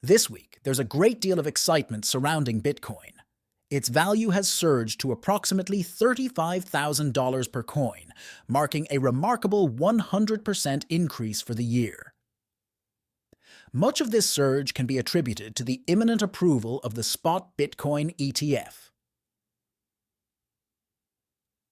This week, there's a great deal of excitement surrounding Bitcoin. Its value has surged to approximately $35,000 per coin, marking a remarkable 100% increase for the year. Much of this surge can be attributed to the imminent approval of the spot Bitcoin ETF.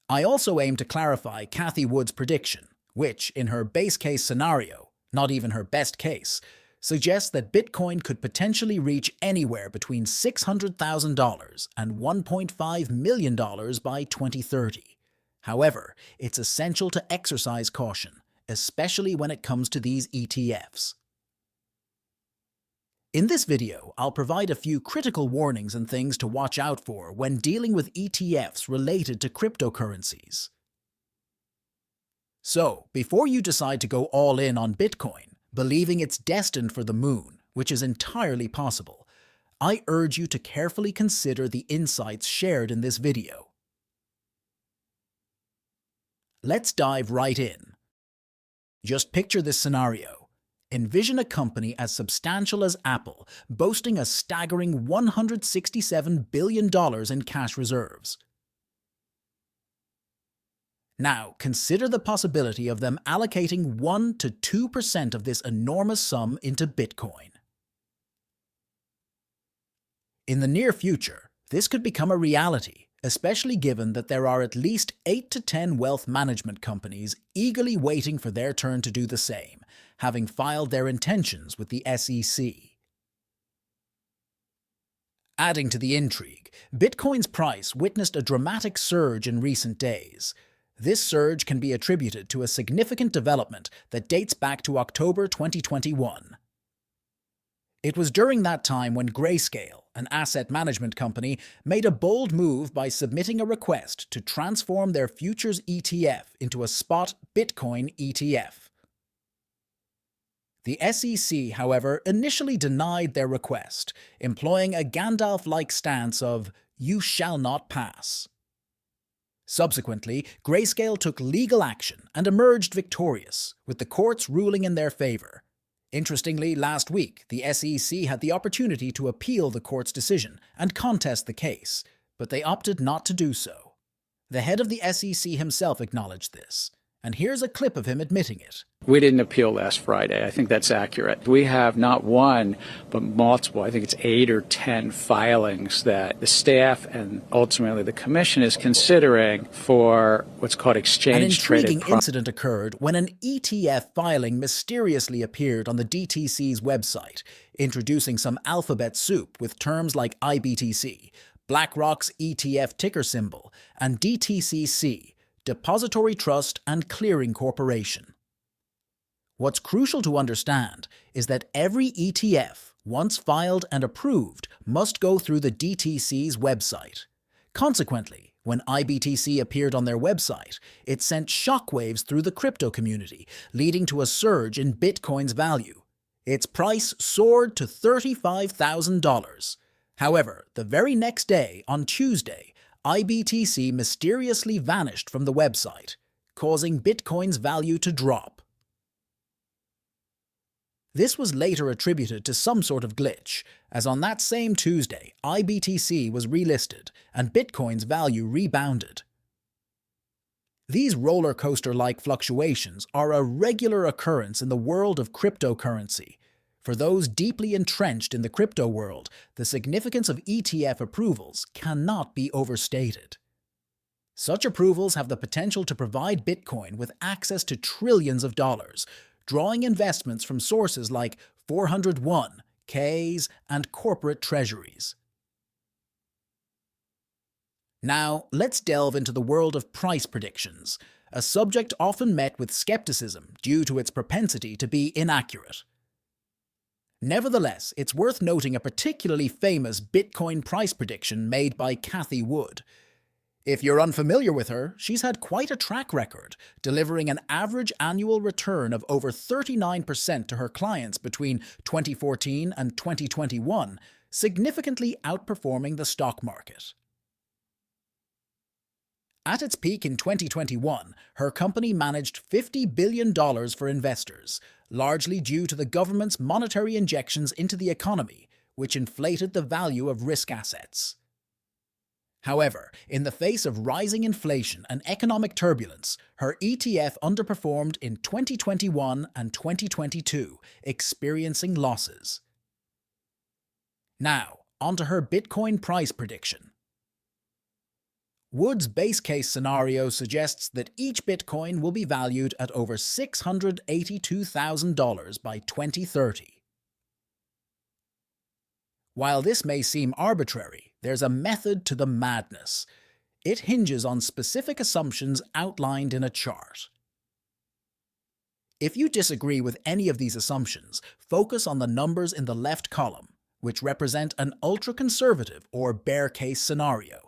I also aim to clarify Cathie Wood's prediction, which, in her base case scenario, not even her best case, suggests that Bitcoin could potentially reach anywhere between $600,000 and $1.5 million by 2030. However, it's essential to exercise caution, especially when it comes to these ETFs. In this video, I'll provide a few critical warnings and things to watch out for when dealing with ETFs related to cryptocurrencies. So, before you decide to go all in on Bitcoin, believing it's destined for the moon, which is entirely possible, I urge you to carefully consider the insights shared in this video. Let's dive right in. Just picture this scenario. Envision a company as substantial as Apple, boasting a staggering $167 billion in cash reserves. Now, consider the possibility of them allocating 1 to 2% of this enormous sum into Bitcoin. In the near future, this could become a reality, especially given that there are at least 8 to 10 wealth management companies eagerly waiting for their turn to do the same, having filed their intentions with the SEC. Adding to the intrigue, Bitcoin's price witnessed a dramatic surge in recent days. This surge can be attributed to a significant development that dates back to October 2021. It was during that time when Grayscale, an asset management company, made a bold move by submitting a request to transform their futures ETF into a spot Bitcoin ETF. The SEC, however, initially denied their request, employing a Gandalf-like stance of, "You shall not pass." Subsequently, Grayscale took legal action and emerged victorious, with the courts ruling in their favor. Interestingly, last week, the SEC had the opportunity to appeal the court's decision and contest the case, but they opted not to do so. The head of the SEC himself acknowledged this, and here's a clip of him admitting it. We didn't appeal last Friday. I think that's accurate. We have not one, but multiple, I think it's 8 or 10 filings that the staff and ultimately the commission is considering for what's called exchange-traded. An intriguing incident occurred when an ETF filing mysteriously appeared on the DTC's website, introducing some alphabet soup with terms like IBTC, BlackRock's ETF ticker symbol, and DTCC, Depository Trust and Clearing Corporation. What's crucial to understand is that every ETF, once filed and approved, must go through the DTC's website. Consequently, when IBTC appeared on their website, it sent shockwaves through the crypto community, leading to a surge in Bitcoin's value. Its price soared to $35,000. However, the very next day, on Tuesday, IBTC mysteriously vanished from the website, causing Bitcoin's value to drop. This was later attributed to some sort of glitch, as on that same Tuesday, IBTC was relisted and Bitcoin's value rebounded. These roller coaster-like fluctuations are a regular occurrence in the world of cryptocurrency. For those deeply entrenched in the crypto world, the significance of ETF approvals cannot be overstated. Such approvals have the potential to provide Bitcoin with access to trillions of dollars, drawing investments from sources like 401, Ks, and corporate treasuries. Now, let's delve into the world of price predictions, a subject often met with skepticism due to its propensity to be inaccurate. Nevertheless, it's worth noting a particularly famous Bitcoin price prediction made by Cathie Wood. If you're unfamiliar with her, she's had quite a track record, delivering an average annual return of over 39% to her clients between 2014 and 2021, significantly outperforming the stock market. At its peak in 2021, her company managed $50 billion for investors, largely due to the government's monetary injections into the economy, which inflated the value of risk assets. However, in the face of rising inflation and economic turbulence, her ETF underperformed in 2021 and 2022, experiencing losses. Now, onto her Bitcoin price prediction. Wood's base case scenario suggests that each Bitcoin will be valued at over $682,000 by 2030. While this may seem arbitrary, there's a method to the madness. It hinges on specific assumptions outlined in a chart. If you disagree with any of these assumptions, focus on the numbers in the left column, which represent an ultra-conservative or bear case scenario.